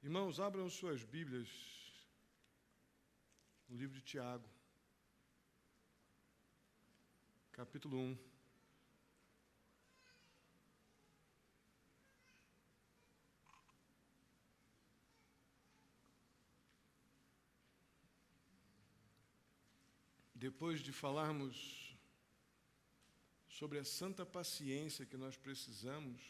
Irmãos, abram suas Bíblias no livro de Tiago, capítulo 1. Depois de falarmos sobre a santa paciência que nós precisamos,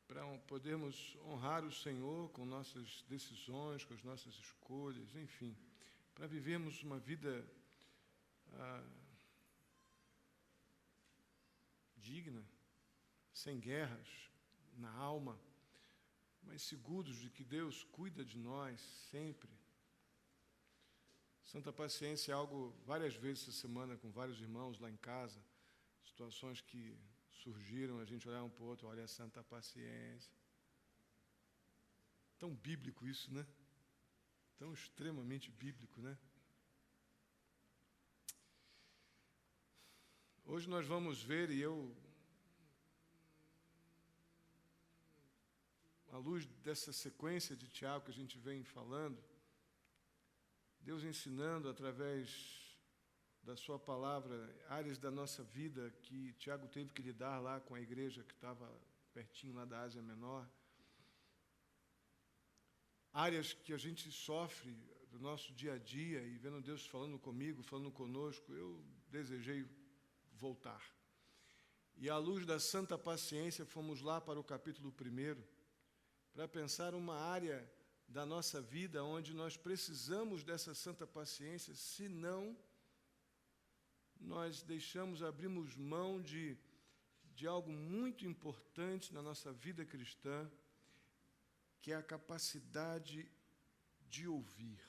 para podermos honrar o Senhor com nossas decisões, com as nossas escolhas, enfim, para vivermos uma vida digna, sem guerras na alma, mas seguros de que Deus cuida de nós sempre. Santa paciência é algo, várias vezes essa semana, com vários irmãos lá em casa, situações que surgiram, a gente olhar um para o outro, olha a santa paciência. Tão bíblico isso, né? Tão extremamente bíblico, né? Hoje nós vamos ver, à luz dessa sequência de Tiago que a gente vem falando, Deus ensinando através da sua palavra áreas da nossa vida que Tiago teve que lidar lá com a igreja que estava pertinho lá da Ásia Menor, áreas que a gente sofre do nosso dia a dia, e vendo Deus falando comigo, falando conosco, eu desejei voltar. E à luz da santa paciência, fomos lá para o capítulo 1, para pensar uma área da nossa vida onde nós precisamos dessa santa paciência, senão nós abrimos mão de algo muito importante na nossa vida cristã, que é a capacidade de ouvir.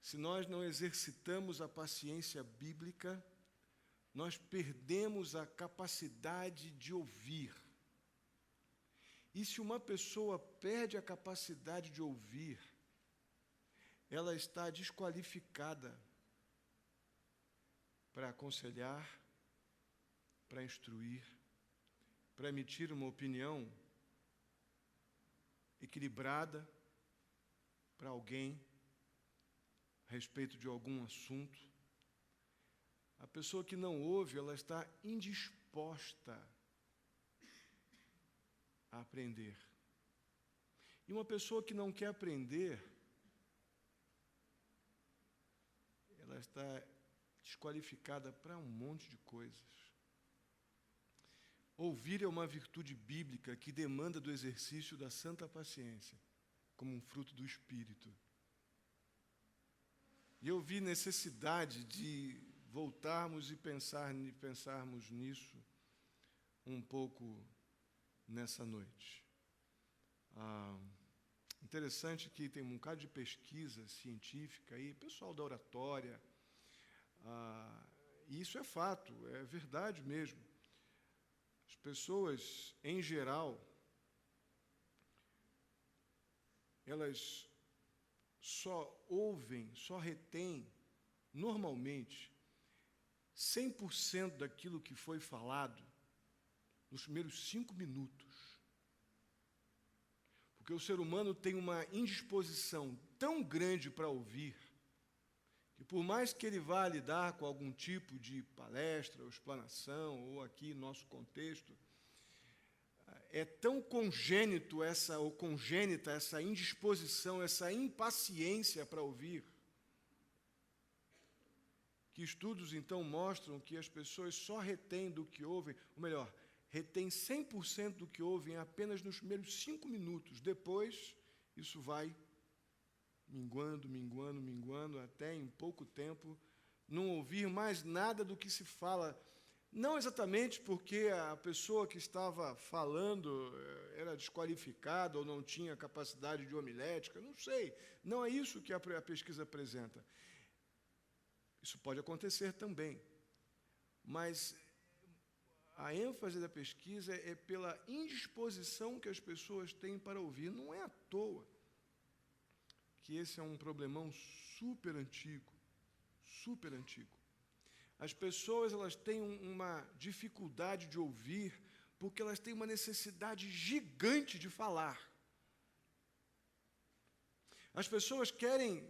Se nós não exercitamos a paciência bíblica, nós perdemos a capacidade de ouvir. E se uma pessoa perde a capacidade de ouvir, ela está desqualificada para aconselhar, para instruir, para emitir uma opinião equilibrada para alguém a respeito de algum assunto. A pessoa que não ouve, ela está indisposta a aprender. E uma pessoa que não quer aprender, ela está desqualificada para um monte de coisas. Ouvir é uma virtude bíblica que demanda do exercício da santa paciência, como um fruto do Espírito. E eu vi necessidade de voltarmos e pensarmos nisso um pouco nessa noite. Interessante que tem um bocado de pesquisa científica aí, pessoal da oratória, e isso é fato, é verdade mesmo. As pessoas, em geral, elas só ouvem, só retêm, normalmente, 100% daquilo que foi falado nos primeiros 5 minutos. Porque o ser humano tem uma indisposição tão grande para ouvir, que por mais que ele vá lidar com algum tipo de palestra ou explanação, ou aqui nosso contexto, é tão congênita essa indisposição, essa impaciência para ouvir, que estudos então mostram que as pessoas só retêm do que ouvem, ou melhor, retêm 100% do que ouvem apenas nos primeiros 5 minutos. Depois, isso vai minguando, até em pouco tempo não ouvir mais nada do que se fala. Não exatamente porque a pessoa que estava falando era desqualificada ou não tinha capacidade de homilética, não sei. Não é isso que a pesquisa apresenta. Isso pode acontecer também. Mas a ênfase da pesquisa é pela indisposição que as pessoas têm para ouvir. Não é à toa que esse é um problemão super antigo. As pessoas elas têm uma dificuldade de ouvir porque elas têm uma necessidade gigante de falar. As pessoas querem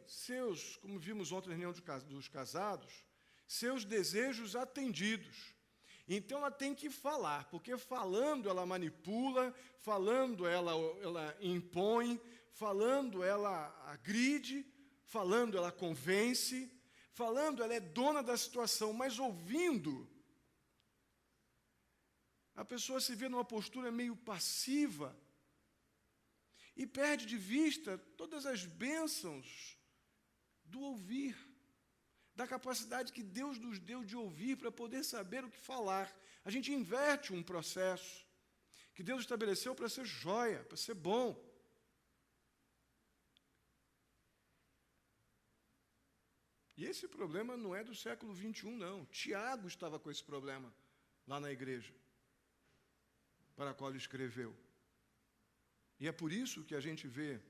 como vimos ontem na reunião dos casados, seus desejos atendidos. Então ela tem que falar, porque falando ela manipula, falando ela impõe, falando ela agride, falando ela convence, falando ela é dona da situação, mas ouvindo, a pessoa se vê numa postura meio passiva e perde de vista todas as bênçãos do ouvir, da capacidade que Deus nos deu de ouvir para poder saber o que falar. A gente inverte um processo que Deus estabeleceu para ser joia, para ser bom. E esse problema não é do século XXI, não. Tiago estava com esse problema lá na igreja, para a qual ele escreveu. E é por isso que a gente vê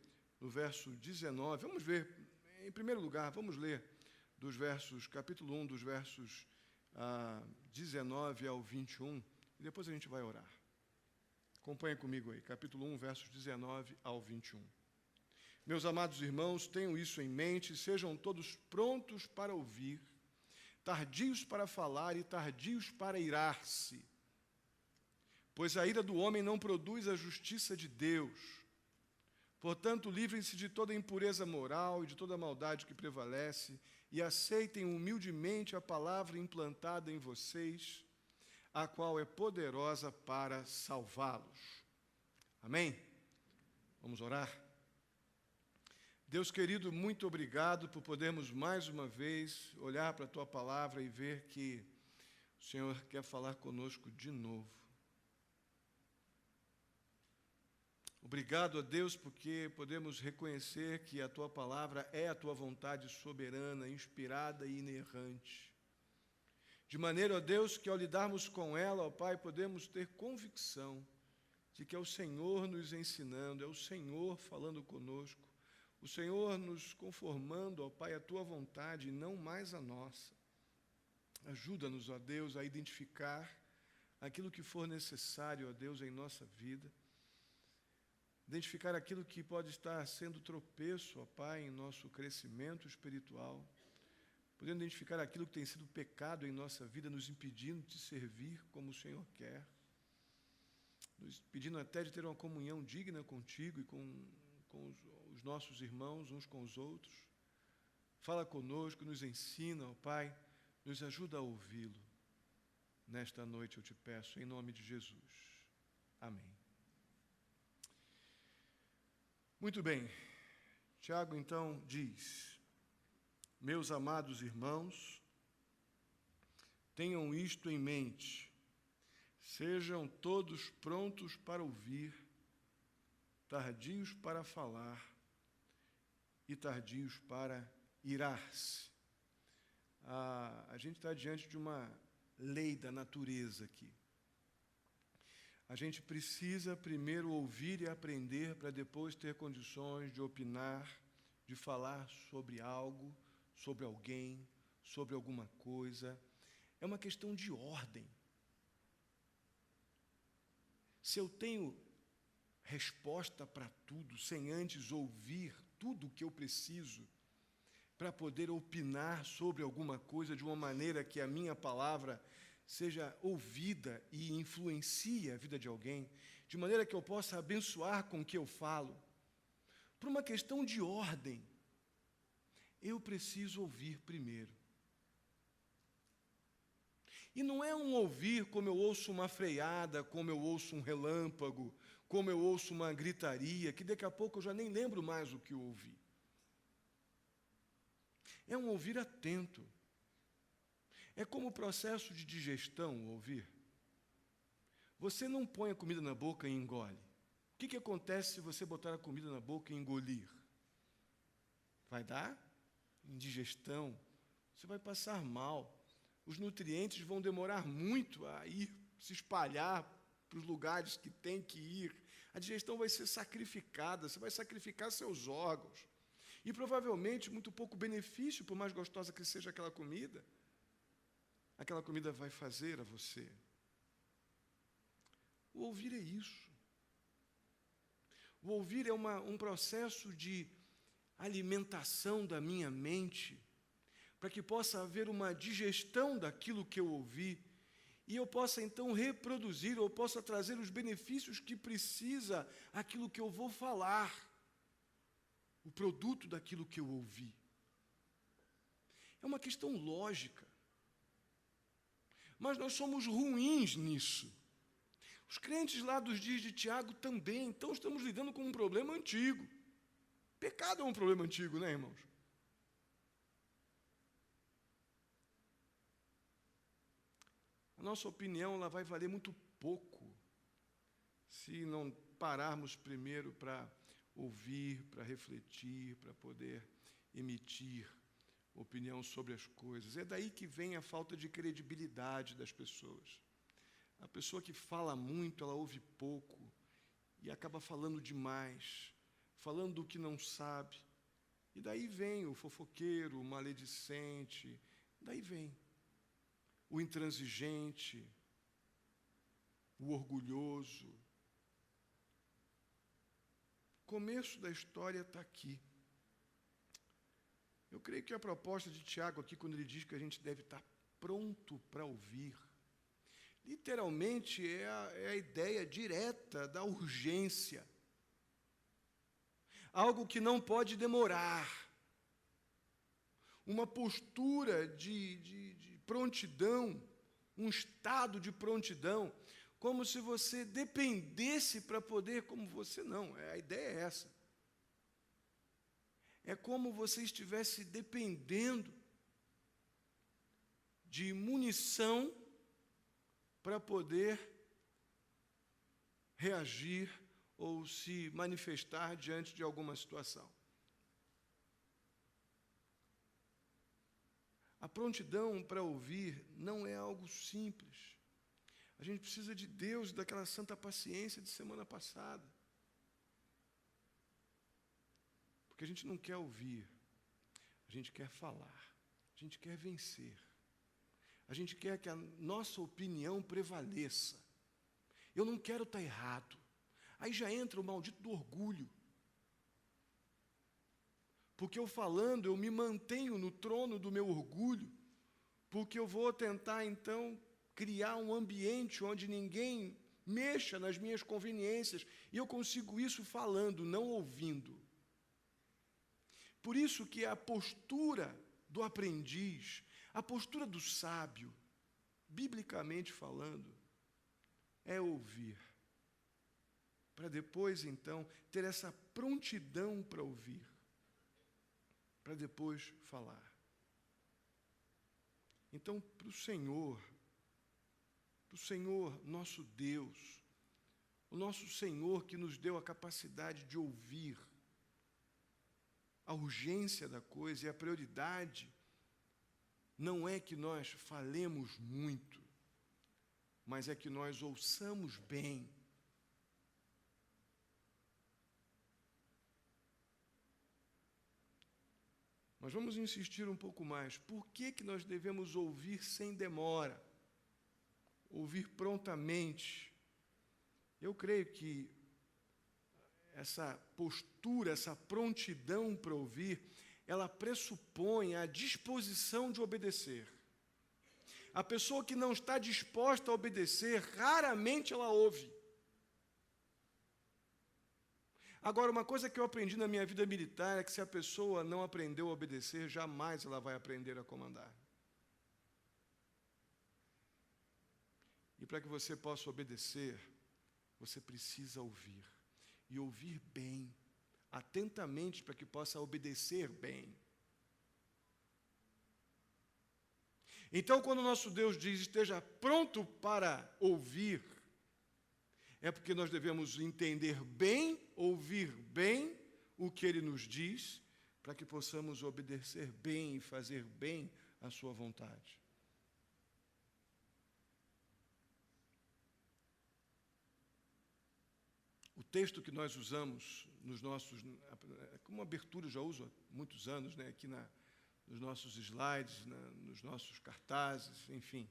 no verso 19, vamos ver, em primeiro lugar, vamos ler capítulo 1, dos versos 19 ao 21, e depois a gente vai orar. Acompanhe comigo aí, capítulo 1, versos 19 ao 21. Meus amados irmãos, tenham isso em mente, sejam todos prontos para ouvir, tardios para falar e tardios para irar-se. Pois a ira do homem não produz a justiça de Deus. Portanto, livrem-se de toda impureza moral e de toda maldade que prevalece e aceitem humildemente a palavra implantada em vocês, a qual é poderosa para salvá-los. Amém? Vamos orar? Deus querido, muito obrigado por podermos mais uma vez olhar para a Tua palavra e ver que o Senhor quer falar conosco de novo. Obrigado a Deus porque podemos reconhecer que a Tua palavra é a Tua vontade soberana, inspirada e inerrante. De maneira, ó Deus, que ao lidarmos com ela, ó Pai, podemos ter convicção de que é o Senhor nos ensinando, é o Senhor falando conosco, o Senhor nos conformando, ó Pai, à Tua vontade e não mais a nossa. Ajuda-nos, ó Deus, a identificar aquilo que for necessário, ó Deus, em nossa vida. Identificar aquilo que pode estar sendo tropeço, ó Pai, em nosso crescimento espiritual. Podendo identificar aquilo que tem sido pecado em nossa vida, nos impedindo de servir como o Senhor quer. Nos impedindo até de ter uma comunhão digna contigo e com os nossos irmãos, uns com os outros. Fala conosco, nos ensina, ó Pai, nos ajuda a ouvi-lo. Nesta noite eu te peço, em nome de Jesus. Amém. Muito bem. Tiago, então, diz: meus amados irmãos, tenham isto em mente, sejam todos prontos para ouvir, tardios para falar e tardios para irar-se. A gente está diante de uma lei da natureza aqui. A gente precisa primeiro ouvir e aprender para depois ter condições de opinar, de falar sobre algo, sobre alguém, sobre alguma coisa. É uma questão de ordem. Se eu tenho resposta para tudo, sem antes ouvir tudo o que eu preciso, para poder opinar sobre alguma coisa de uma maneira que a minha palavra seja ouvida e influencie a vida de alguém, de maneira que eu possa abençoar com o que eu falo, por uma questão de ordem, eu preciso ouvir primeiro. E não é um ouvir como eu ouço uma freada, como eu ouço um relâmpago, como eu ouço uma gritaria, que daqui a pouco eu já nem lembro mais o que eu ouvi. É um ouvir atento. É como o processo de digestão, ouvir. Você não põe a comida na boca e engole. O que acontece se você botar a comida na boca e engolir? Vai dar indigestão, você vai passar mal. Os nutrientes vão demorar muito a ir se espalhar para os lugares que tem que ir. A digestão vai ser sacrificada, você vai sacrificar seus órgãos. E provavelmente muito pouco benefício, por mais gostosa que seja aquela comida. aquela comida vai fazer a você. O ouvir é isso. O ouvir é um processo de alimentação da minha mente, para que possa haver uma digestão daquilo que eu ouvi, e eu possa então reproduzir, ou possa trazer os benefícios que precisa aquilo que eu vou falar, o produto daquilo que eu ouvi. É uma questão lógica. Mas nós somos ruins nisso. Os crentes lá dos dias de Tiago também. Então estamos lidando com um problema antigo. Pecado é um problema antigo, né, irmãos? A nossa opinião ela vai valer muito pouco se não pararmos primeiro para ouvir, para refletir, para poder emitir opinião sobre as coisas. É daí que vem a falta de credibilidade das pessoas. A pessoa que fala muito, ela ouve pouco e acaba falando demais, falando do que não sabe. E daí vem o fofoqueiro, o maledicente, daí vem o intransigente, o orgulhoso. O começo da história está aqui. Eu creio que a proposta de Tiago aqui, quando ele diz que a gente deve estar pronto para ouvir, literalmente é a ideia direta da urgência. Algo que não pode demorar. Uma postura de prontidão, um estado de prontidão, como se você dependesse para poder, como você não, a ideia é essa. É como você estivesse dependendo de munição para poder reagir ou se manifestar diante de alguma situação. A prontidão para ouvir não é algo simples. A gente precisa de Deus, daquela santa paciência de semana passada. Porque a gente não quer ouvir, a gente quer falar, a gente quer vencer. A gente quer que a nossa opinião prevaleça. Eu não quero estar errado. Aí já entra o maldito do orgulho. Porque eu falando, eu me mantenho no trono do meu orgulho, porque eu vou tentar, então, criar um ambiente onde ninguém mexa nas minhas conveniências, e eu consigo isso falando, não ouvindo. Por isso que a postura do aprendiz, a postura do sábio, biblicamente falando, é ouvir, para depois, então, ter essa prontidão para ouvir, para depois falar. Então, para o Senhor nosso Deus, o nosso Senhor que nos deu a capacidade de ouvir, a urgência da coisa e a prioridade não é que nós falemos muito, mas é que nós ouçamos bem. Mas vamos insistir um pouco mais. Por que nós devemos ouvir sem demora? Ouvir prontamente? Eu creio que essa postura, essa prontidão para ouvir, ela pressupõe a disposição de obedecer. A pessoa que não está disposta a obedecer, raramente ela ouve. Agora, uma coisa que eu aprendi na minha vida militar é que se a pessoa não aprendeu a obedecer, jamais ela vai aprender a comandar. E para que você possa obedecer, você precisa ouvir. E ouvir bem, atentamente, para que possa obedecer bem. Então, quando o nosso Deus diz, esteja pronto para ouvir, é porque nós devemos entender bem, ouvir bem o que Ele nos diz, para que possamos obedecer bem e fazer bem a sua vontade. O texto que nós usamos nos nossos, como abertura, já uso há muitos anos, né, aqui nos nossos slides, nos nossos cartazes, enfim.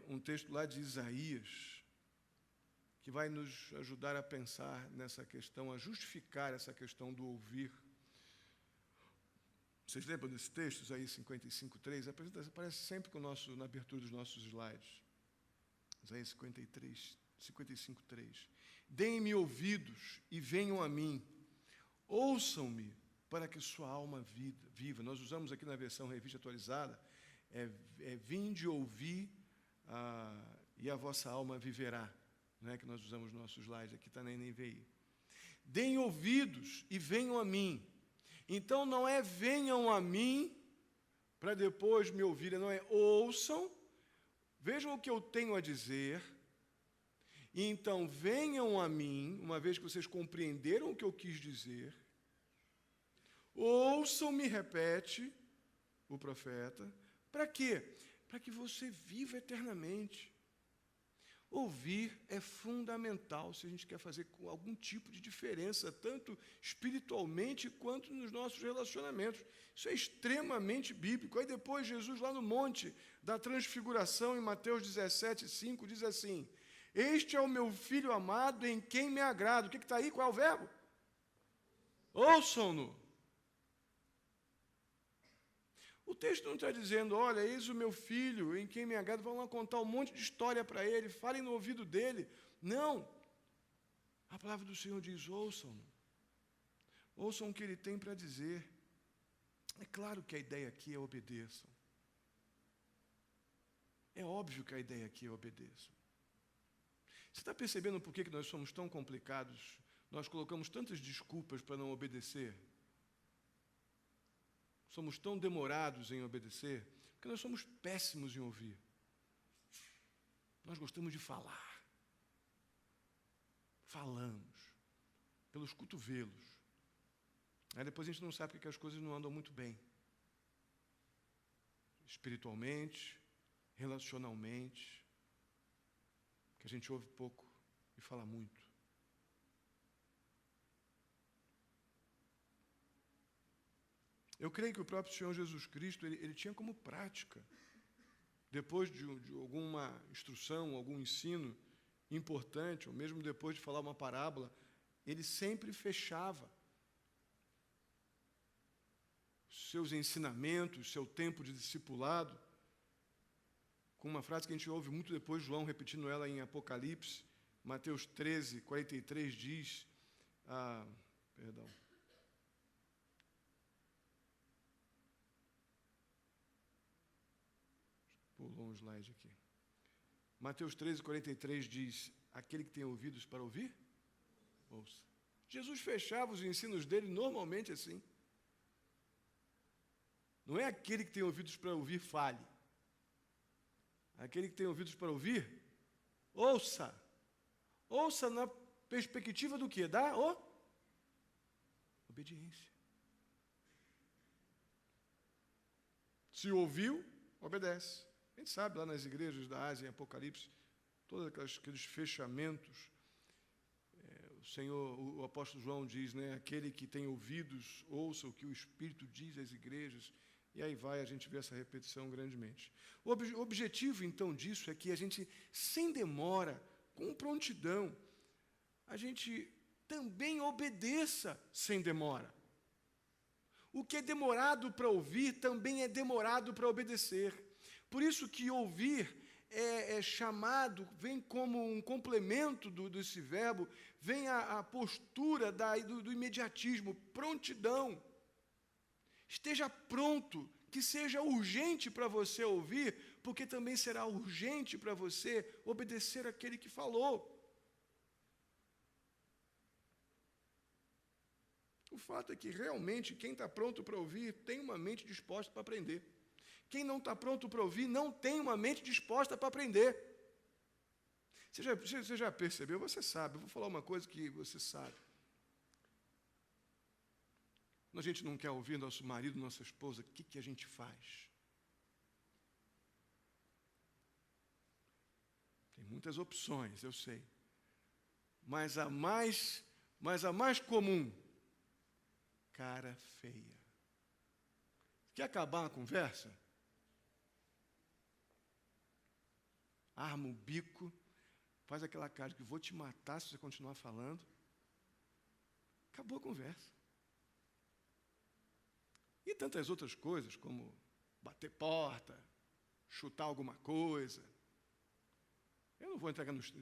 Um texto lá de Isaías, que vai nos ajudar a pensar nessa questão, a justificar essa questão do ouvir. Vocês lembram desse texto, Isaías 55:3? Aparece sempre na abertura dos nossos slides. Isaías 55:3. Deem-me ouvidos e venham a mim. Ouçam-me para que sua alma viva. Nós usamos aqui na versão revista atualizada, vinde ouvir e a vossa alma viverá. Não é que nós usamos no nosso slide, aqui está na NVI. Deem ouvidos e venham a mim. Então não é venham a mim para depois me ouvirem, não é ouçam, vejam o que eu tenho a dizer, e então venham a mim, uma vez que vocês compreenderam o que eu quis dizer, ouçam-me, repete o profeta, para quê? Para que você viva eternamente. Ouvir é fundamental se a gente quer fazer algum tipo de diferença, tanto espiritualmente quanto nos nossos relacionamentos. Isso é extremamente bíblico. Aí depois Jesus, lá no Monte da Transfiguração, em Mateus 17:5, diz assim: este é o meu Filho amado em quem me agrado. O que está aí? Qual é o verbo? Ouçam-no. O texto não está dizendo, olha, eis o meu filho, em quem me agrada, vão lá contar um monte de história para ele, falem no ouvido dele. Não. A palavra do Senhor diz, ouçam-no. Ouçam o que ele tem para dizer. É claro que a ideia aqui é obedeçam. É óbvio que a ideia aqui é obedeçam. Você está percebendo por que nós somos tão complicados? Nós colocamos tantas desculpas para não obedecer? Somos tão demorados em obedecer, porque nós somos péssimos em ouvir. Nós gostamos de falar. Falamos pelos cotovelos. Aí depois a gente não sabe porque as coisas não andam muito bem. Espiritualmente, relacionalmente, que a gente ouve pouco e fala muito. Eu creio que o próprio Senhor Jesus Cristo, ele tinha como prática, depois de alguma instrução, algum ensino importante, ou mesmo depois de falar uma parábola, ele sempre fechava seus ensinamentos, seu tempo de discipulado, com uma frase que a gente ouve muito depois, João repetindo ela em Apocalipse, Mateus 13:43 diz, pulou um slide aqui. Mateus 13:43 diz, aquele que tem ouvidos para ouvir, ouça. Jesus fechava os ensinos dele normalmente assim. Não é aquele que tem ouvidos para ouvir, fale. Aquele que tem ouvidos para ouvir, ouça. Ouça na perspectiva do quê? Da obediência. Se ouviu, obedece. A gente sabe lá nas igrejas da Ásia, em Apocalipse, todos aqueles fechamentos. O apóstolo João diz, né, aquele que tem ouvidos, ouça o que o Espírito diz às igrejas. E aí a gente vê essa repetição grandemente. O objetivo, então, disso é que a gente, sem demora, com prontidão, a gente também obedeça sem demora. O que é demorado para ouvir, também é demorado para obedecer. Por isso que ouvir é chamado, vem como um complemento desse verbo, vem a postura do imediatismo, prontidão. Esteja pronto, que seja urgente para você ouvir, porque também será urgente para você obedecer aquele que falou. O fato é que realmente quem está pronto para ouvir tem uma mente disposta para aprender. Quem não está pronto para ouvir não tem uma mente disposta para aprender. Você já percebeu? Você sabe. Eu vou falar uma coisa que você sabe. Quando a gente não quer ouvir nosso marido, nossa esposa, o que a gente faz? Tem muitas opções, eu sei. Mas a mais comum, cara feia. Quer acabar uma conversa? Arma o bico, faz aquela cara que vou te matar se você continuar falando. Acabou a conversa. E tantas outras coisas, como bater porta, chutar alguma coisa. Eu não vou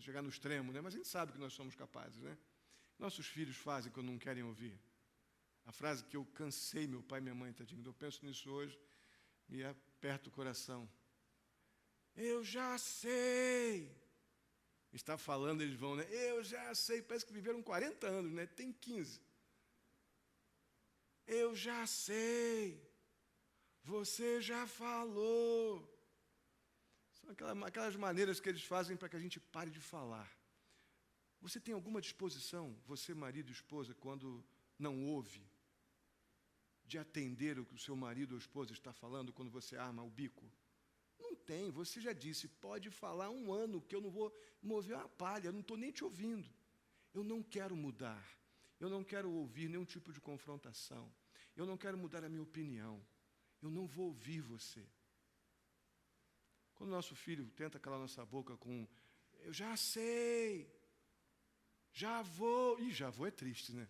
chegar no extremo, né? Mas a gente sabe que nós somos capazes, né? Nossos filhos fazem quando não querem ouvir. A frase que eu cansei, meu pai e minha mãe, tadinho, eu penso nisso hoje, me aperta o coração. Eu já sei. Está falando, eles vão, né? Eu já sei, parece que viveram 40 anos, né? Tem 15. Eu já sei. Você já falou. São aquelas maneiras que eles fazem para que a gente pare de falar. Você tem alguma disposição, você, marido e esposa, quando não ouve, de atender o que o seu marido ou esposa está falando quando você arma o bico? Não tem, você já disse, pode falar 1 ano que eu não vou mover uma palha, eu não estou nem te ouvindo. Eu não quero mudar, eu não quero ouvir nenhum tipo de confrontação, eu não quero mudar a minha opinião, eu não vou ouvir você. Quando nosso filho tenta calar nossa boca com, eu já sei, já vou, já vou é triste, né?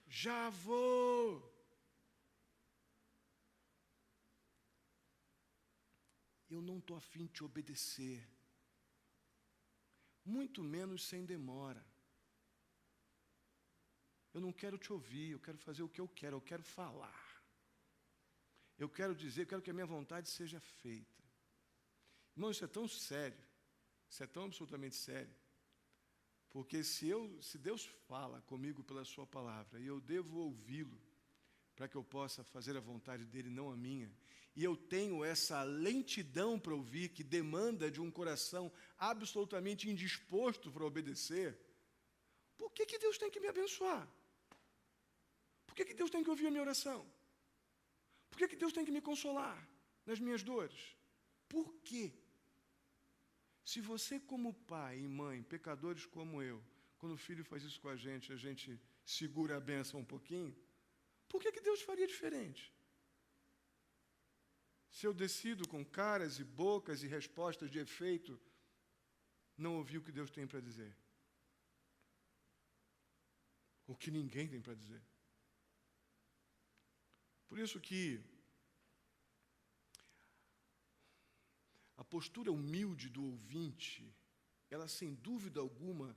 Já vou. Eu não estou afim de te obedecer, muito menos sem demora. Eu não quero te ouvir, eu quero fazer o que eu quero falar. Eu quero dizer, eu quero que a minha vontade seja feita. Irmão, isso é tão sério, isso é tão absolutamente sério, porque se Deus fala comigo pela sua palavra, e eu devo ouvi-lo, para que eu possa fazer a vontade dele, não a minha, e eu tenho essa lentidão para ouvir, que demanda de um coração absolutamente indisposto para obedecer, por que Deus tem que me abençoar? Por que Deus tem que ouvir a minha oração? Por que Deus tem que me consolar nas minhas dores? Por quê? Se você, como pai e mãe, pecadores como eu, quando o filho faz isso com a gente segura a bênção um pouquinho, por que Deus faria diferente? Se eu decido com caras e bocas e respostas de efeito, não ouvir o que Deus tem para dizer. O que ninguém tem para dizer. Por isso que a postura humilde do ouvinte, ela sem dúvida alguma,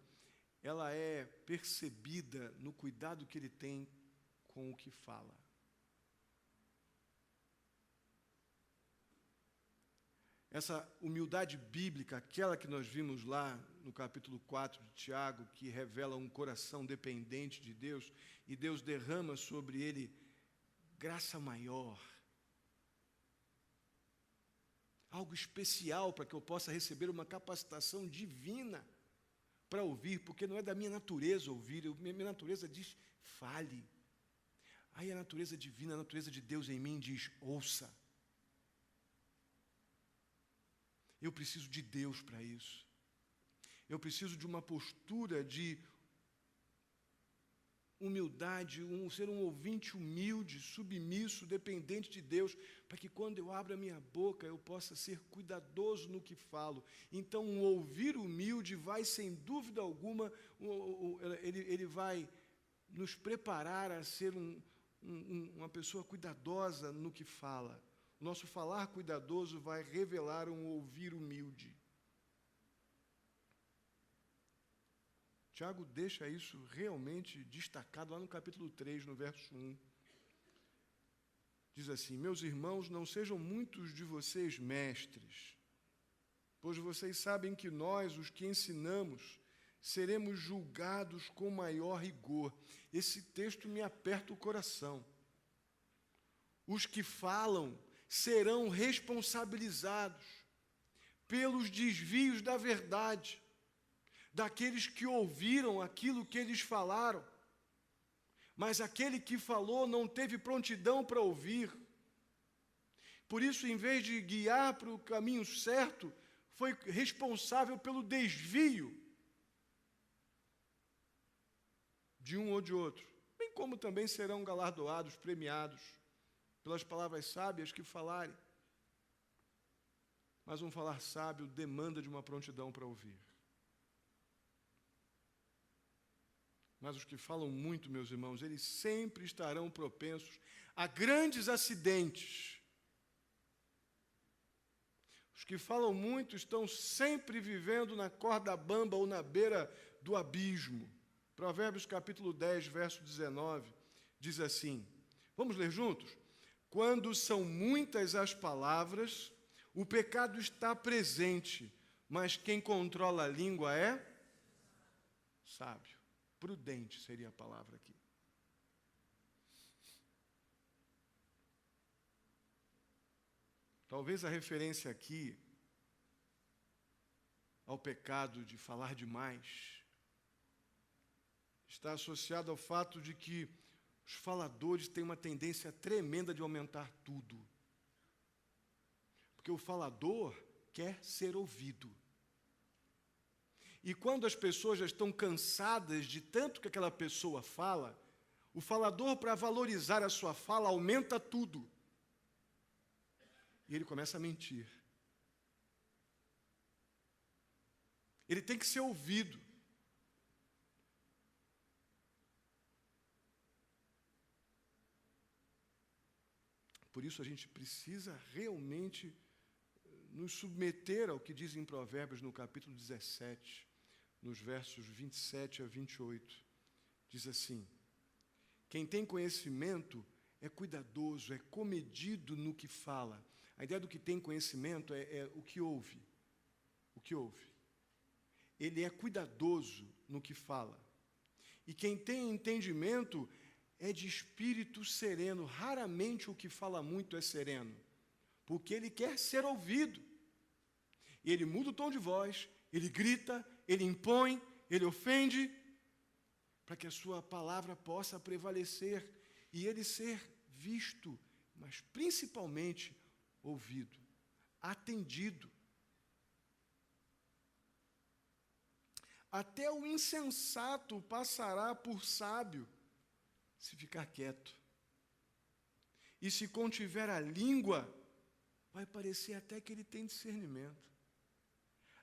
ela é percebida no cuidado que ele tem com o que fala. Essa humildade bíblica, aquela que nós vimos lá no capítulo 4 de Tiago, que revela um coração dependente de Deus, e Deus derrama sobre ele graça maior, algo especial para que eu possa receber uma capacitação divina para ouvir, porque não é da minha natureza ouvir, minha natureza diz, fale. Aí a natureza divina, a natureza de Deus em mim diz, ouça. Eu preciso de Deus para isso. Eu preciso de uma postura de humildade, ser um ouvinte humilde, submisso, dependente de Deus, para que quando eu abro a minha boca, eu possa ser cuidadoso no que falo. Então, um ouvir humilde vai, sem dúvida alguma, ele vai nos preparar a ser uma pessoa cuidadosa no que fala. O nosso falar cuidadoso vai revelar um ouvir humilde. Tiago deixa isso realmente destacado lá no capítulo 3, no verso 1. Diz assim, meus irmãos, não sejam muitos de vocês mestres, pois vocês sabem que nós, os que ensinamos, seremos julgados com maior rigor. Esse texto me aperta o coração. Os que falam serão responsabilizados pelos desvios da verdade, daqueles que ouviram aquilo que eles falaram, mas aquele que falou não teve prontidão para ouvir. Por isso, em vez de guiar para o caminho certo, foi responsável pelo desvio de um ou de outro, bem como também serão galardoados, premiados pelas palavras sábias que falarem. Mas um falar sábio demanda de uma prontidão para ouvir. Mas os que falam muito, meus irmãos, eles sempre estarão propensos a grandes acidentes. Os que falam muito estão sempre vivendo na corda bamba ou na beira do abismo. Provérbios capítulo 10, verso 19, diz assim, vamos ler juntos? Quando são muitas as palavras, o pecado está presente, mas quem controla a língua é sábio. Prudente seria a palavra aqui. Talvez a referência aqui ao pecado de falar demais está associada ao fato de que os faladores têm uma tendência tremenda de aumentar tudo. Porque o falador quer ser ouvido. E quando as pessoas já estão cansadas de tanto que aquela pessoa fala, o falador, para valorizar a sua fala, aumenta tudo. E ele começa a mentir. Ele tem que ser ouvido. Por isso a gente precisa realmente nos submeter ao que diz em Provérbios no capítulo 17, nos versos 27 a 28. Diz assim, quem tem conhecimento é cuidadoso, é comedido no que fala. A ideia do que tem conhecimento é o que ouve. O que ouve. Ele é cuidadoso no que fala. E quem tem entendimento é de espírito sereno. Raramente o que fala muito é sereno, porque ele quer ser ouvido. E ele muda o tom de voz, ele grita, ele impõe, ele ofende, para que a sua palavra possa prevalecer e ele ser visto, mas principalmente ouvido, atendido. Até o insensato passará por sábio se ficar quieto. E se contiver a língua, vai parecer até que ele tem discernimento.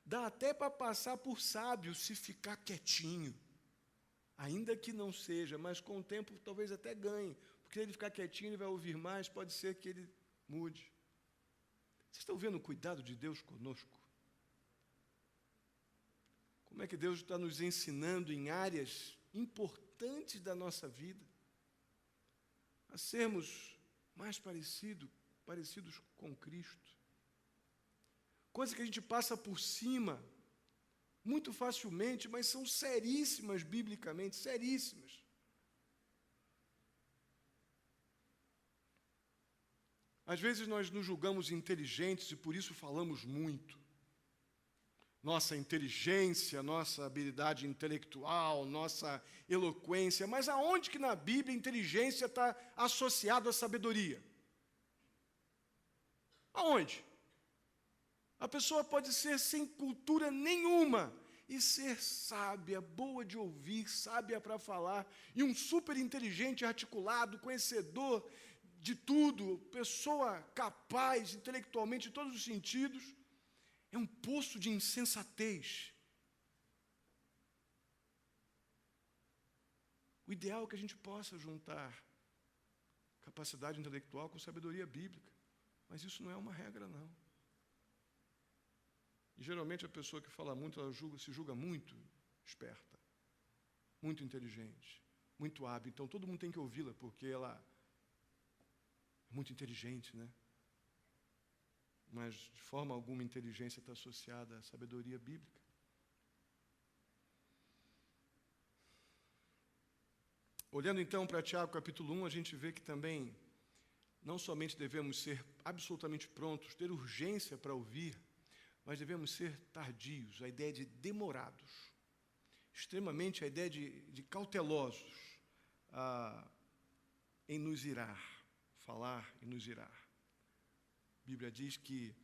Dá até para passar por sábio se ficar quietinho. Ainda que não seja, mas com o tempo talvez até ganhe. Porque se ele ficar quietinho, ele vai ouvir mais, pode ser que ele mude. Vocês estão vendo o cuidado de Deus conosco? Como é que Deus está nos ensinando em áreas importantes da nossa vida a sermos mais parecidos com Cristo. Coisa que a gente passa por cima muito facilmente, mas são seríssimas biblicamente, seríssimas. Às vezes nós nos julgamos inteligentes e por isso falamos muito. Nossa inteligência, nossa habilidade intelectual, nossa eloquência, mas aonde que na Bíblia a inteligência está associada à sabedoria? Aonde? A pessoa pode ser sem cultura nenhuma e ser sábia, boa de ouvir, sábia para falar, e um super inteligente, articulado, conhecedor de tudo, pessoa capaz intelectualmente em todos os sentidos, é um poço de insensatez. O ideal é que a gente possa juntar capacidade intelectual com sabedoria bíblica, mas isso não é uma regra, não. E geralmente a pessoa que fala muito, ela se julga muito esperta, muito inteligente, muito hábil. Então todo mundo tem que ouvi-la, porque ela é muito inteligente, né? Mas de forma alguma inteligência está associada à sabedoria bíblica. Olhando então para Tiago capítulo 1, a gente vê que também não somente devemos ser absolutamente prontos, ter urgência para ouvir, mas devemos ser tardios, a ideia de demorados, extremamente a ideia de cautelosos em nos irar, falar e nos irar. A Bíblia diz que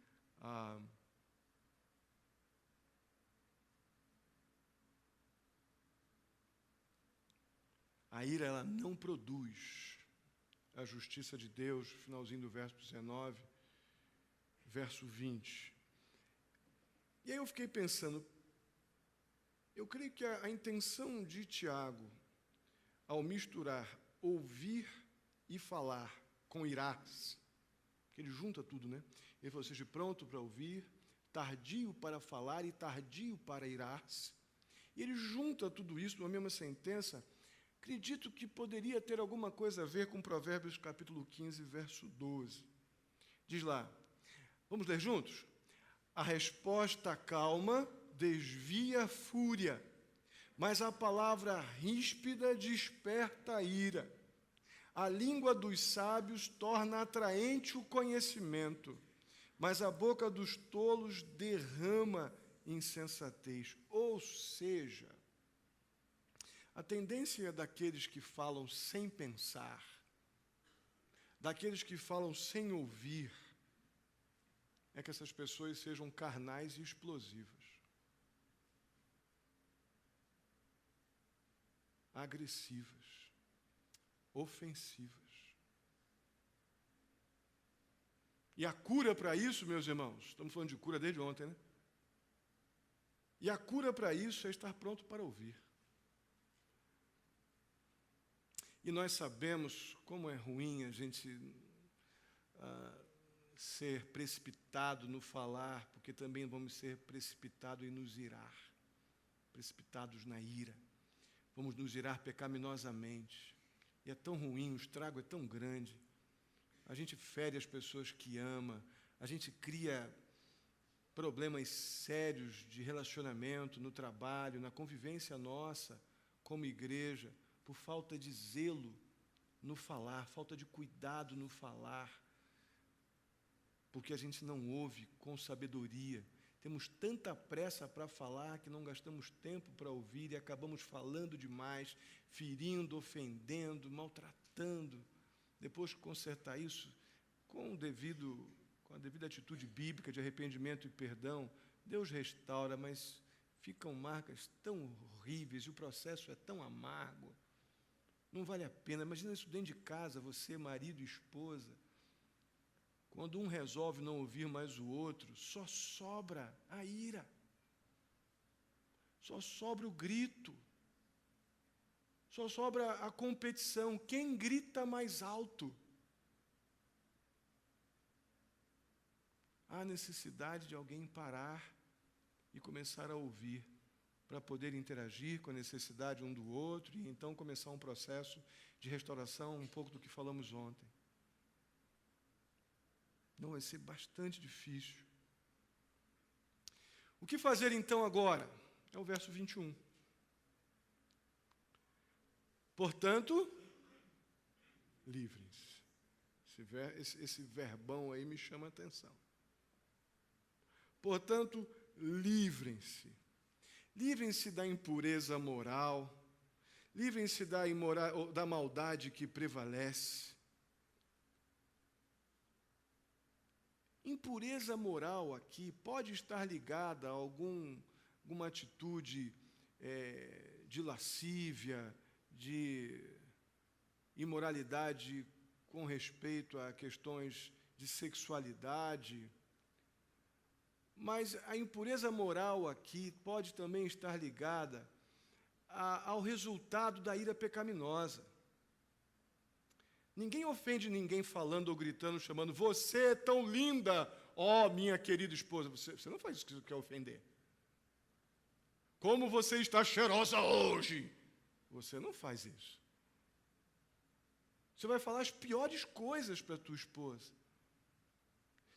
a ira ela não produz a justiça de Deus, finalzinho do verso 19, verso 20. E aí eu fiquei pensando, eu creio que a intenção de Tiago, ao misturar ouvir e falar com irar-se, que ele junta tudo, né? Ele falou, seja pronto para ouvir, tardio para falar e tardio para irar-se. E ele junta tudo isso numa mesma sentença. Acredito que poderia ter alguma coisa a ver com Provérbios capítulo 15, verso 12. Diz lá, vamos ler juntos? A resposta calma desvia a fúria, mas a palavra ríspida desperta a ira. A língua dos sábios torna atraente o conhecimento, mas a boca dos tolos derrama insensatez. Ou seja, a tendência daqueles que falam sem pensar, daqueles que falam sem ouvir, é que essas pessoas sejam carnais e explosivas, agressivas, ofensivas. E a cura para isso, meus irmãos, estamos falando de cura desde ontem, né? E a cura para isso é estar pronto para ouvir. E nós sabemos como é ruim a gente ser precipitado no falar, porque também vamos ser precipitados em nos irar, precipitados na ira. Vamos nos irar pecaminosamente. E é tão ruim, o estrago é tão grande. A gente fere as pessoas que ama, a gente cria problemas sérios de relacionamento no trabalho, na convivência nossa como igreja, por falta de zelo no falar, falta de cuidado no falar, porque a gente não ouve com sabedoria. Temos tanta pressa para falar que não gastamos tempo para ouvir e acabamos falando demais, ferindo, ofendendo, maltratando. Depois de consertar isso com a devida atitude bíblica de arrependimento e perdão, Deus restaura, mas ficam marcas tão horríveis e o processo é tão amargo. Não vale a pena. Imagina isso dentro de casa, você, marido e esposa. Quando um resolve não ouvir mais o outro, só sobra a ira. Só sobra o grito. Só sobra a competição. Quem grita mais alto? Há necessidade de alguém parar e começar a ouvir, para poder interagir com a necessidade um do outro e então começar um processo de restauração, um pouco do que falamos ontem. Não, vai ser bastante difícil. O que fazer então agora? É o verso 21. Portanto, livrem-se. Esse verbão aí me chama a atenção. Portanto, livrem-se. Livrem-se da impureza moral, livrem-se da maldade que prevalece. Impureza moral aqui pode estar ligada a alguma atitude de lascívia, de imoralidade com respeito a questões de sexualidade. Mas a impureza moral aqui pode também estar ligada ao resultado da ira pecaminosa. Ninguém ofende ninguém falando ou gritando, chamando, você é tão linda, ó minha querida esposa. Você não faz isso que quer ofender. Como você está cheirosa hoje. Você não faz isso. Você vai falar as piores coisas para a tua esposa.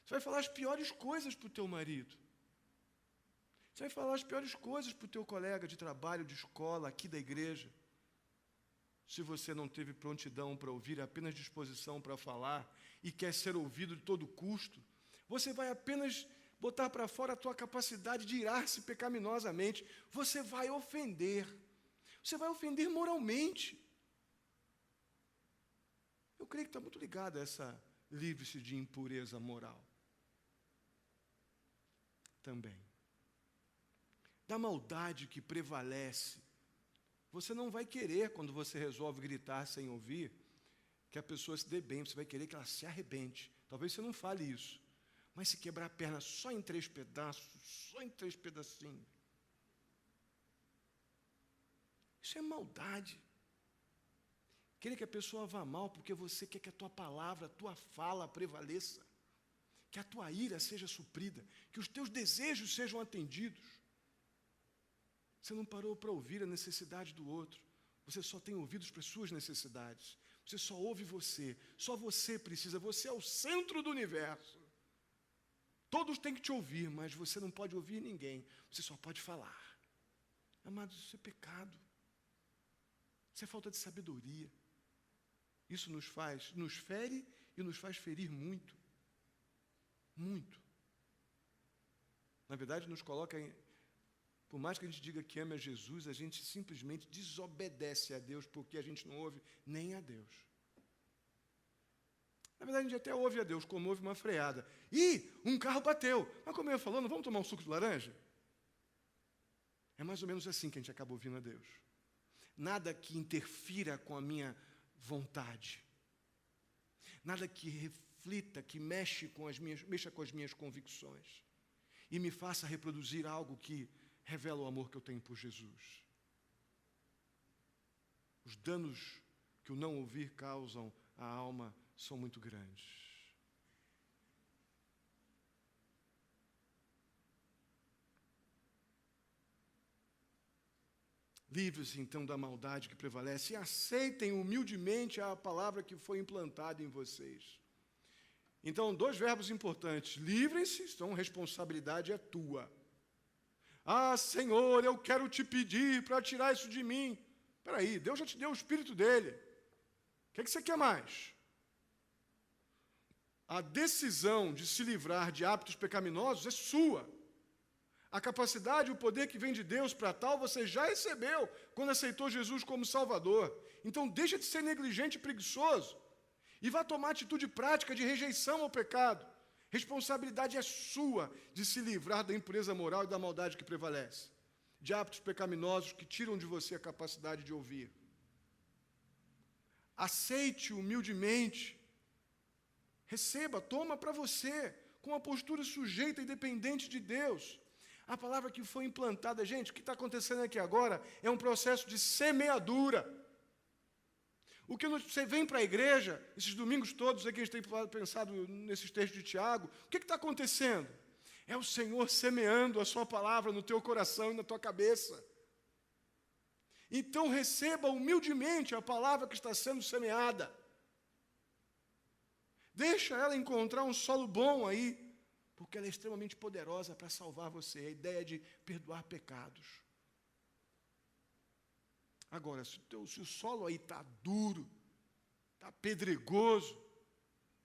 Você vai falar as piores coisas para o teu marido. Você vai falar as piores coisas para o teu colega de trabalho, de escola, aqui da igreja. Se você não teve prontidão para ouvir, apenas disposição para falar e quer ser ouvido de todo custo, você vai apenas botar para fora a tua capacidade de irar-se pecaminosamente. Você vai ofender. Você vai ofender moralmente. Eu creio que está muito ligado a essa livre-se de impureza moral. Também. Da maldade que prevalece. Você não vai querer, quando você resolve gritar sem ouvir, que a pessoa se dê bem, você vai querer que ela se arrebente. Talvez você não fale isso, mas se quebrar a perna só em 3 pedaços, só em 3 pedacinhos, isso é maldade. Querer que a pessoa vá mal porque você quer que a tua palavra, a tua fala prevaleça, que a tua ira seja suprida, que os teus desejos sejam atendidos. Você não parou para ouvir a necessidade do outro, você só tem ouvidos para as suas necessidades, você só ouve você, só você precisa, você é o centro do universo. Todos têm que te ouvir, mas você não pode ouvir ninguém, você só pode falar. Amados, isso é pecado, isso é falta de sabedoria. Isso nos fere e nos faz ferir muito. Muito. Na verdade, nos coloca por mais que a gente diga que ama a Jesus, a gente simplesmente desobedece a Deus, porque a gente não ouve nem a Deus. Na verdade, a gente até ouve a Deus, como ouve uma freada. Ih, um carro bateu. Mas como eu ia falando, vamos tomar um suco de laranja? É mais ou menos assim que a gente acaba ouvindo a Deus. Nada que interfira com a minha vontade. Nada que reflita, que mexa com as minhas convicções. E me faça reproduzir algo que revela o amor que eu tenho por Jesus. Os danos que o não ouvir causam à alma são muito grandes. Livre-se, então, da maldade que prevalece e aceitem humildemente a palavra que foi implantada em vocês. Então, 2 verbos importantes. Livrem-se, então, responsabilidade é tua. Ah, Senhor, eu quero te pedir para tirar isso de mim. Espera aí, Deus já te deu o Espírito dele. O que é que você quer mais? A decisão de se livrar de hábitos pecaminosos é sua. A capacidade e o poder que vem de Deus para tal, você já recebeu quando aceitou Jesus como Salvador. Então, deixa de ser negligente e preguiçoso e vá tomar atitude prática de rejeição ao pecado. Responsabilidade é sua de se livrar da impureza moral e da maldade que prevalece, de hábitos pecaminosos que tiram de você a capacidade de ouvir. Aceite humildemente, receba, toma para você, com uma postura sujeita e dependente de Deus. A palavra que foi implantada, gente, o que está acontecendo aqui agora é um processo de semeadura. O que você vem para a igreja, esses domingos todos aqui a gente tem pensado nesses textos de Tiago, o que está acontecendo? É o Senhor semeando a sua palavra no teu coração e na tua cabeça. Então receba humildemente a palavra que está sendo semeada. Deixa ela encontrar um solo bom aí, porque ela é extremamente poderosa para salvar você. A ideia de perdoar pecados. Agora, se o solo aí está duro, está pedregoso,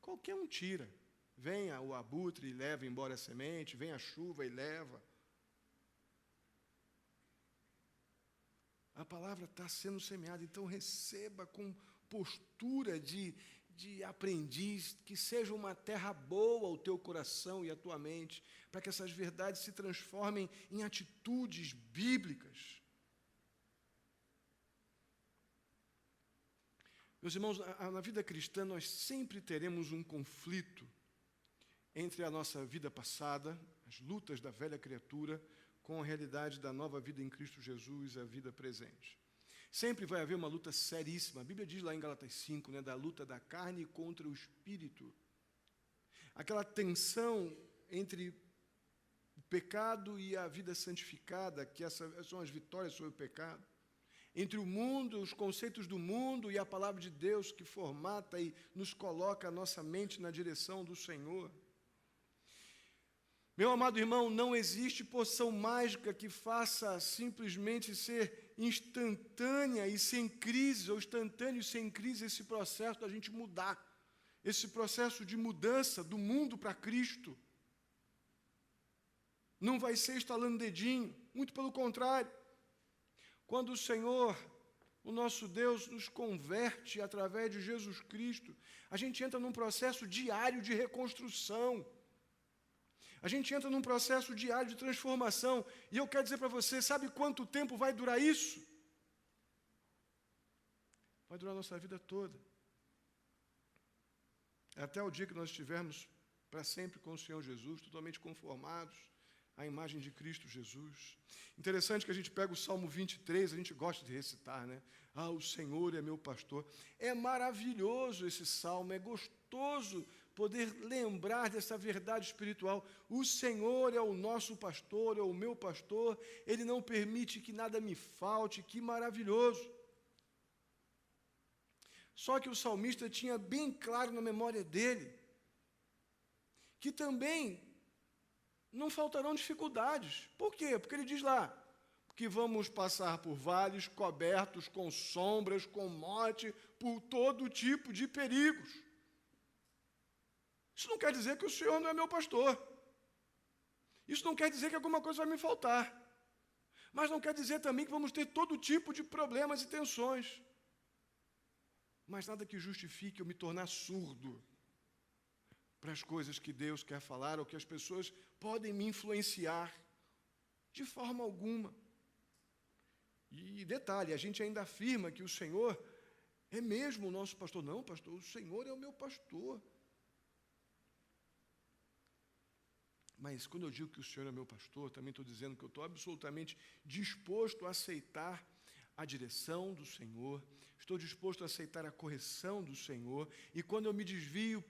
qualquer um tira. Venha o abutre e leva embora a semente, vem a chuva e leva. A palavra está sendo semeada, então receba com postura de aprendiz, que seja uma terra boa o teu coração e a tua mente, para que essas verdades se transformem em atitudes bíblicas. Meus irmãos, na vida cristã nós sempre teremos um conflito entre a nossa vida passada, as lutas da velha criatura, com a realidade da nova vida em Cristo Jesus, a vida presente. Sempre vai haver uma luta seríssima. A Bíblia diz lá em Gálatas 5, da luta da carne contra o espírito. Aquela tensão entre o pecado e a vida santificada, que essas são as vitórias sobre o pecado. Entre o mundo, os conceitos do mundo e a palavra de Deus que formata e nos coloca a nossa mente na direção do Senhor. Meu amado irmão, não existe poção mágica que faça simplesmente ser instantânea e sem crise, ou instantâneo e sem crise, esse processo da gente mudar, esse processo de mudança do mundo para Cristo. Não vai ser estalando dedinho, muito pelo contrário. Quando o Senhor, o nosso Deus, nos converte através de Jesus Cristo, a gente entra num processo diário de reconstrução. A gente entra num processo diário de transformação. E eu quero dizer para você, sabe quanto tempo vai durar isso? Vai durar a nossa vida toda. até o dia que nós estivermos para sempre com o Senhor Jesus, totalmente conformados à imagem de Cristo Jesus. Interessante que a gente pega o Salmo 23, a gente gosta de recitar, né? Ah, o Senhor é meu pastor. É maravilhoso esse salmo, é gostoso poder lembrar dessa verdade espiritual. O Senhor é o nosso pastor, é o meu pastor, Ele não permite que nada me falte, que maravilhoso. Só que o salmista tinha bem claro na memória dele que também não faltarão dificuldades. Por quê? Porque ele diz lá que vamos passar por vales cobertos com sombras, com morte, por todo tipo de perigos. Isso não quer dizer que o Senhor não é meu pastor. Isso não quer dizer que alguma coisa vai me faltar. Mas não quer dizer também que vamos ter todo tipo de problemas e tensões. Mas nada que justifique eu me tornar surdo para as coisas que Deus quer falar ou que as pessoas podem me influenciar de forma alguma. E detalhe, a gente ainda afirma que o Senhor é mesmo o nosso pastor. Não, pastor, o Senhor é o meu pastor. Mas quando eu digo que o Senhor é meu pastor, também estou dizendo que eu estou absolutamente disposto a aceitar a direção do Senhor, estou disposto a aceitar a correção do Senhor, e quando eu me desvio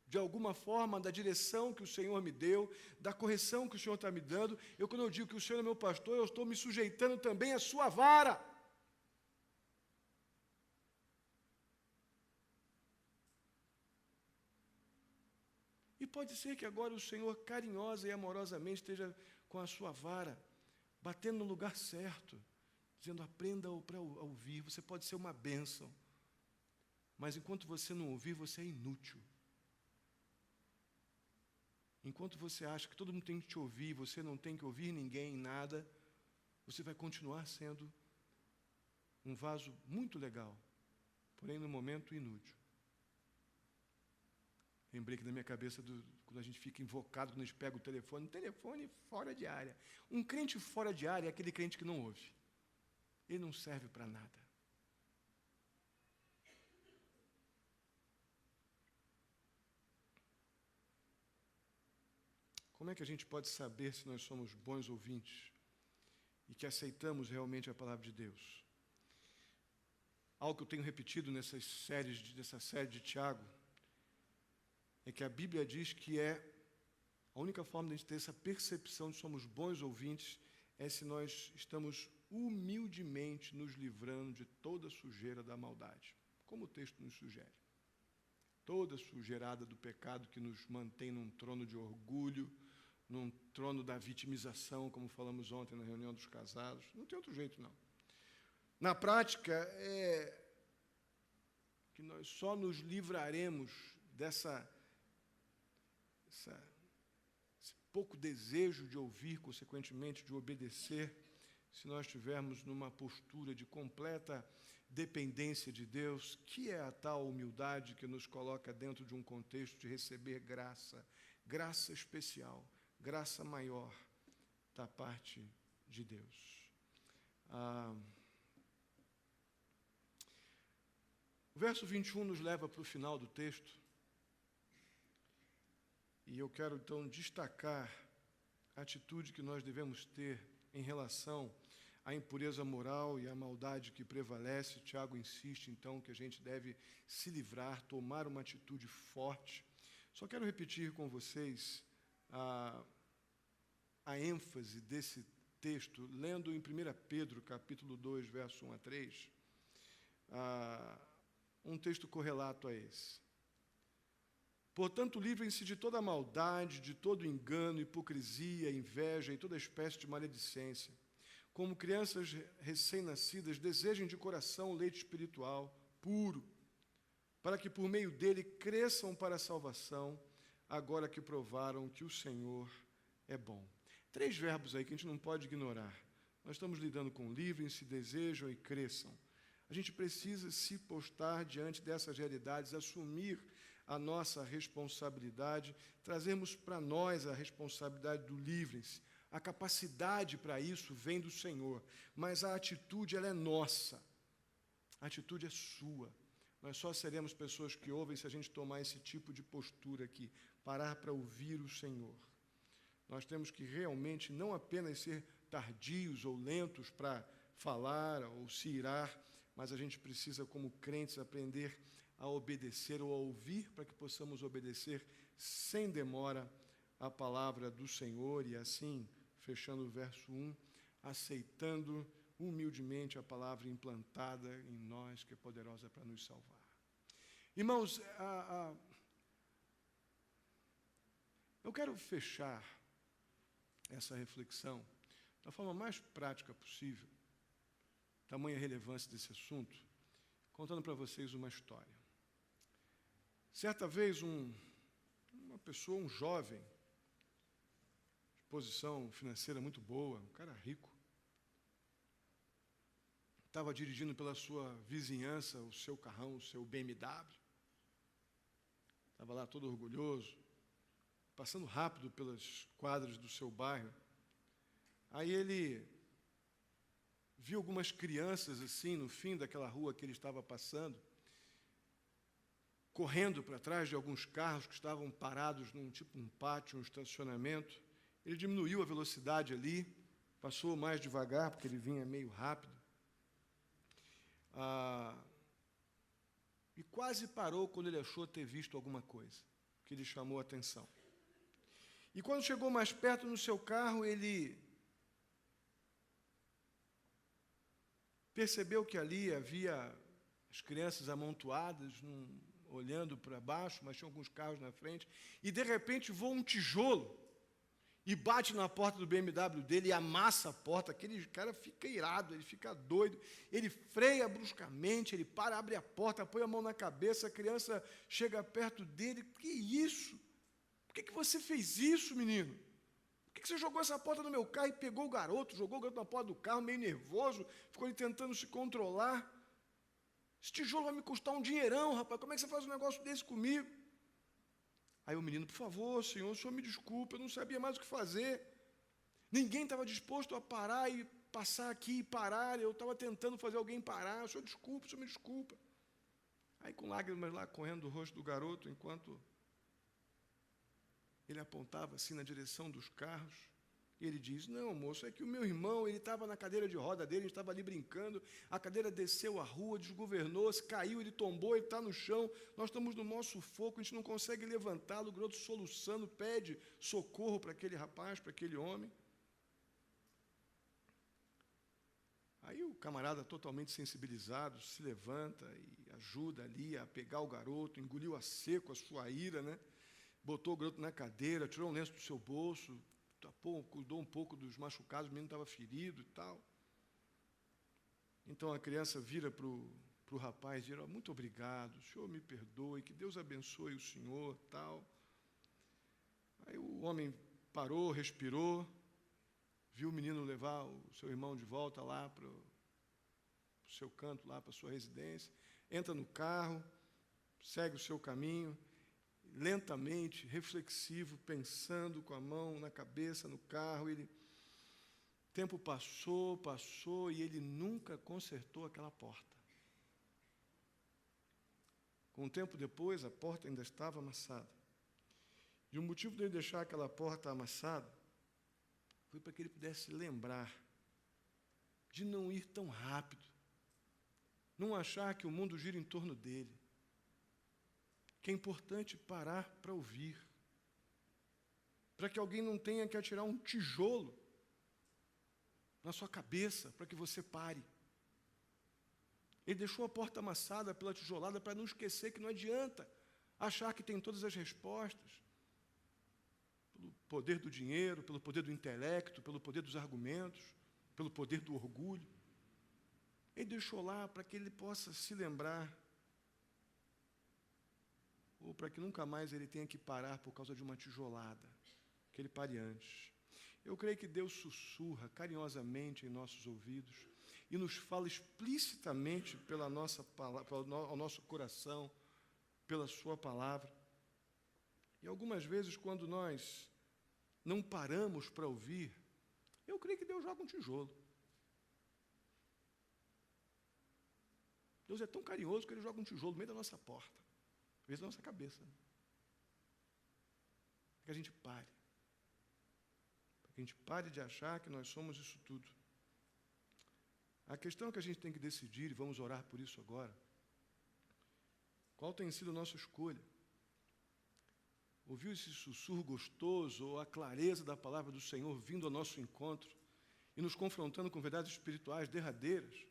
de alguma forma da direção que o Senhor me deu, da correção que o Senhor está me dando, quando eu digo que o Senhor é meu pastor, eu estou me sujeitando também à sua vara. E pode ser que agora o Senhor carinhosa e amorosamente esteja com a sua vara, batendo no lugar certo, dizendo, aprenda para ouvir, você pode ser uma bênção, mas enquanto você não ouvir, você é inútil. Enquanto você acha que todo mundo tem que te ouvir, você não tem que ouvir ninguém em nada, você vai continuar sendo um vaso muito legal, porém no momento inútil. Lembrei que na minha cabeça, quando a gente fica invocado, quando a gente pega o telefone fora de área. Um crente fora de área é aquele crente que não ouve. Ele não serve para nada. Como é que a gente pode saber se nós somos bons ouvintes e que aceitamos realmente a palavra de Deus? Algo que eu tenho repetido nessa série de Tiago é que a Bíblia diz que a única forma de a gente ter essa percepção de somos bons ouvintes é se nós estamos humildemente nos livrando de toda a sujeira da maldade, como o texto nos sugere. Toda a sujeirada do pecado que nos mantém num trono de orgulho, num trono da vitimização, como falamos ontem na reunião dos casados. Não tem outro jeito, não. Na prática, é que nós só nos livraremos esse pouco desejo de ouvir, consequentemente, de obedecer, se nós estivermos numa postura de completa dependência de Deus, que é a tal humildade que nos coloca dentro de um contexto de receber graça especial, graça maior da parte de Deus. O verso 21 nos leva para o final do texto, e eu quero então destacar a atitude que nós devemos ter em relação à impureza moral e à maldade que prevalece. Tiago insiste então que a gente deve se livrar, tomar uma atitude forte. Só quero repetir com vocês a ênfase desse texto, lendo em 1 Pedro, capítulo 2, verso 1 a 3, um texto correlato a esse. Portanto, livrem-se de toda maldade, de todo engano, hipocrisia, inveja e toda espécie de maledicência. Como crianças recém-nascidas, desejem de coração o leite espiritual, puro, para que por meio dele cresçam para a salvação, agora que provaram que o Senhor é bom. 3 verbos aí que a gente não pode ignorar. Nós estamos lidando com livrem-se, desejam e cresçam. A gente precisa se postar diante dessas realidades, assumir a nossa responsabilidade, trazermos para nós a responsabilidade do livrem-se. A capacidade para isso vem do Senhor, mas a atitude ela é nossa. A atitude é sua. Nós só seremos pessoas que ouvem se a gente tomar esse tipo de postura aqui, parar para ouvir o Senhor. Nós temos que realmente não apenas ser tardios ou lentos para falar ou se irar, mas a gente precisa, como crentes, aprender a obedecer ou a ouvir para que possamos obedecer sem demora a palavra do Senhor e assim, fechando o verso 1, aceitando humildemente a palavra implantada em nós, que é poderosa para nos salvar. Irmãos, eu quero fechar essa reflexão da forma mais prática possível, tamanha relevância desse assunto, contando para vocês uma história. Certa vez, uma pessoa, um jovem, de posição financeira muito boa, um cara rico, estava dirigindo pela sua vizinhança o seu carrão, o seu BMW. Estava lá todo orgulhoso, passando rápido pelas quadras do seu bairro. Aí ele viu algumas crianças assim no fim daquela rua que ele estava passando, correndo para trás de alguns carros que estavam parados num tipo um pátio, um estacionamento. Ele diminuiu a velocidade ali, passou mais devagar, porque ele vinha meio rápido. E quase parou quando ele achou ter visto alguma coisa, que lhe chamou a atenção. E quando chegou mais perto no seu carro, ele percebeu que ali havia as crianças amontoadas, olhando para baixo, mas tinha alguns carros na frente, e de repente voa um tijolo e bate na porta do BMW dele e amassa a porta. Aquele cara fica irado, ele fica doido, ele freia bruscamente, ele para, abre a porta, põe a mão na cabeça, a criança chega perto dele. Que isso? Por que você fez isso, menino? Por que você jogou essa porta no meu carro e pegou o garoto, jogou o garoto na porta do carro, meio nervoso, ficou ali tentando se controlar? Esse tijolo vai me custar um dinheirão, rapaz, como é que você faz um negócio desse comigo? Aí o menino, por favor, senhor, o senhor me desculpa, eu não sabia mais o que fazer. Ninguém estava disposto a parar e passar aqui e parar, eu estava tentando fazer alguém parar, o senhor me desculpa. Aí com lágrimas lá correndo do rosto do garoto, enquanto ele apontava assim na direção dos carros, e ele diz, não, moço, é que o meu irmão, ele estava na cadeira de roda dele, a gente estava ali brincando, a cadeira desceu a rua, desgovernou-se, caiu, ele tombou, ele está no chão, nós estamos no maior sufoco, a gente não consegue levantá-lo, o garoto soluçando, pede socorro para aquele rapaz, para aquele homem. Aí o camarada, totalmente sensibilizado, se levanta e ajuda ali a pegar o garoto, engoliu a seco a sua ira, né? Botou o garoto na cadeira, tirou um lenço do seu bolso, cuidou um pouco dos machucados, o menino estava ferido e tal. Então a criança vira para o rapaz e diz, muito obrigado, o senhor me perdoe, que Deus abençoe o senhor, tal. Aí o homem parou, respirou, viu o menino levar o seu irmão de volta lá para o seu canto, lá para a sua residência, entra no carro, segue o seu caminho, lentamente, reflexivo, pensando com a mão na cabeça, no carro. O tempo passou, e ele nunca consertou aquela porta. Com um tempo depois, a porta ainda estava amassada. E o motivo dele deixar aquela porta amassada foi para que ele pudesse lembrar de não ir tão rápido, não achar que o mundo gira em torno dele, que é importante parar para ouvir, para que alguém não tenha que atirar um tijolo na sua cabeça, para que você pare. Ele deixou a porta amassada pela tijolada para não esquecer que não adianta achar que tem todas as respostas, pelo poder do dinheiro, pelo poder do intelecto, pelo poder dos argumentos, pelo poder do orgulho. Ele deixou lá para que ele possa se lembrar, ou para que nunca mais ele tenha que parar por causa de uma tijolada, que ele pare antes. Eu creio que Deus sussurra carinhosamente em nossos ouvidos e nos fala explicitamente pela nossa palavra, ao nosso coração, pela sua palavra. E algumas vezes, quando nós não paramos para ouvir, eu creio que Deus joga um tijolo. Deus é tão carinhoso que Ele joga um tijolo no meio da nossa porta, às vezes na nossa cabeça. Para que a gente pare. Para que a gente pare de achar que nós somos isso tudo. A questão que a gente tem que decidir, e vamos orar por isso agora, qual tem sido a nossa escolha? Ouviu esse sussurro gostoso ou a clareza da palavra do Senhor vindo ao nosso encontro e nos confrontando com verdades espirituais derradeiras?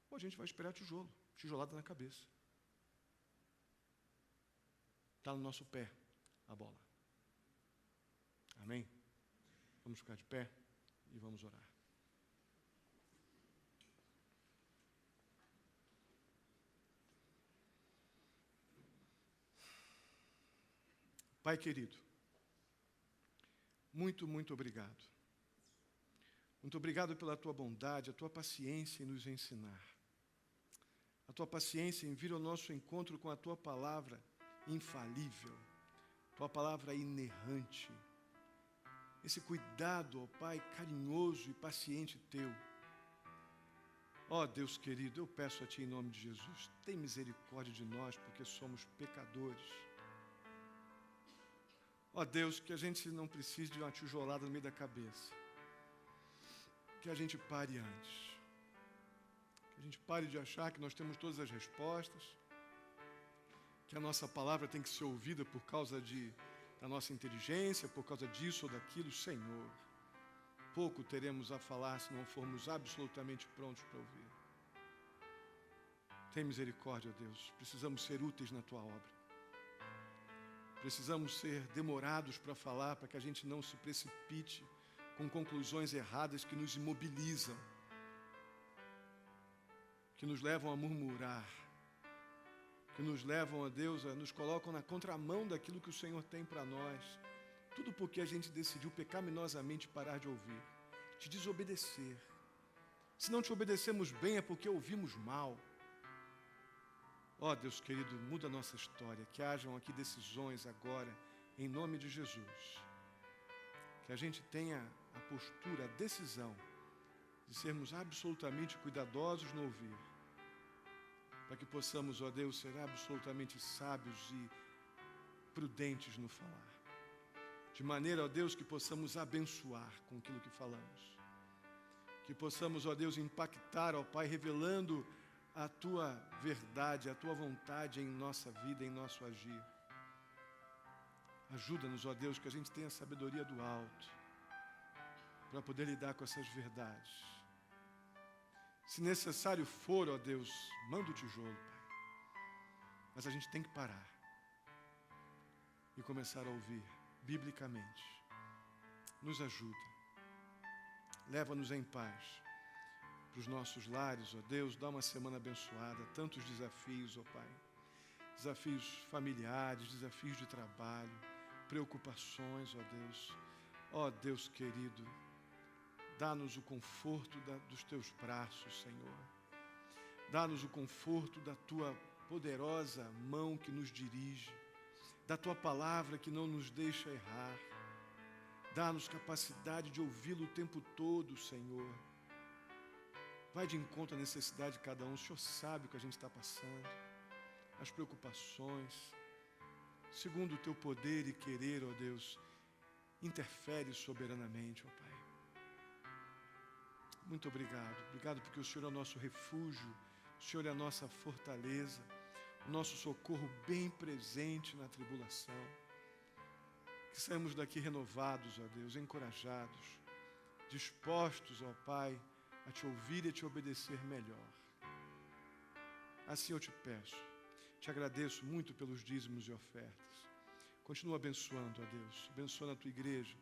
Ou a gente vai esperar tijolo, tijolada na cabeça. Está no nosso pé a bola. Amém? Vamos ficar de pé e vamos orar. Pai querido, muito, muito obrigado. Muito obrigado pela tua bondade, a tua paciência em nos ensinar. A tua paciência em vir ao nosso encontro com a tua palavra infalível, tua palavra inerrante. Esse cuidado, ó Pai, carinhoso e paciente teu. Ó Deus querido, eu peço a ti em nome de Jesus, tem misericórdia de nós, porque somos pecadores. Ó Deus, que a gente não precise de uma tijolada no meio da cabeça. Que a gente pare antes. Que a gente pare de achar que nós temos todas as respostas. Que a nossa palavra tem que ser ouvida por causa da nossa inteligência, por causa disso ou daquilo. Senhor, pouco teremos a falar se não formos absolutamente prontos para ouvir. Tem misericórdia, ó Deus. Precisamos ser úteis na tua obra. Precisamos ser demorados para falar, para que a gente não se precipite com conclusões erradas que nos imobilizam, que nos levam a murmurar, que nos levam a Deus, nos colocam na contramão daquilo que o Senhor tem para nós. Tudo porque a gente decidiu pecaminosamente parar de ouvir, te desobedecer. Se não te obedecemos bem é porque ouvimos mal. Ó Deus querido, muda a nossa história, que hajam aqui decisões agora, em nome de Jesus. Que a gente tenha a postura, a decisão de sermos absolutamente cuidadosos no ouvir, para que possamos, ó Deus, ser absolutamente sábios e prudentes no falar. De maneira, ó Deus, que possamos abençoar com aquilo que falamos. Que possamos, ó Deus, impactar, ó Pai, revelando a tua verdade, a tua vontade em nossa vida, em nosso agir. Ajuda-nos, ó Deus, que a gente tenha a sabedoria do alto para poder lidar com essas verdades. Se necessário for, ó Deus, manda o tijolo, Pai. Mas a gente tem que parar e começar a ouvir biblicamente. Nos ajuda. Leva-nos em paz para os nossos lares, ó Deus, dá uma semana abençoada, tantos desafios, ó Pai, desafios familiares, desafios de trabalho, preocupações, ó Deus. Ó Deus querido, dá-nos o conforto dos teus braços, Senhor. Dá-nos o conforto da tua poderosa mão que nos dirige, da tua palavra que não nos deixa errar. Dá-nos capacidade de ouvi-lo o tempo todo, Senhor. Vai de encontro à necessidade de cada um. O Senhor sabe o que a gente está passando, as preocupações. Segundo o teu poder e querer, ó Deus, interfere soberanamente, ó Pai. Muito obrigado. Obrigado porque o Senhor é o nosso refúgio, o Senhor é a nossa fortaleza, o nosso socorro bem presente na tribulação. Que saímos daqui renovados, ó Deus, encorajados, dispostos, ó Pai, a te ouvir e a te obedecer melhor. Assim eu te peço, te agradeço muito pelos dízimos e ofertas. Continua abençoando, ó Deus, abençoando a tua igreja,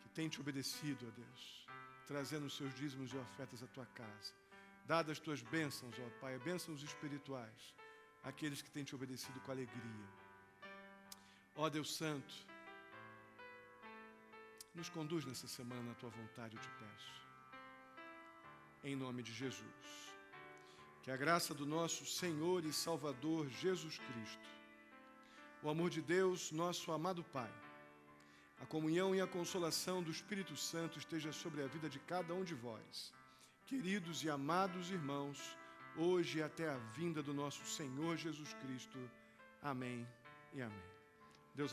que tem te obedecido, ó Deus, trazendo os seus dízimos e ofertas à tua casa. Dadas as tuas bênçãos, ó Pai, bênçãos espirituais, àqueles que têm te obedecido com alegria. Ó Deus Santo, nos conduz nessa semana na tua vontade, eu te peço. Em nome de Jesus. Que a graça do nosso Senhor e Salvador Jesus Cristo, o amor de Deus, nosso amado Pai, a comunhão e a consolação do Espírito Santo esteja sobre a vida de cada um de vós, queridos e amados irmãos, hoje e até a vinda do nosso Senhor Jesus Cristo. Amém e amém. Deus abençoe.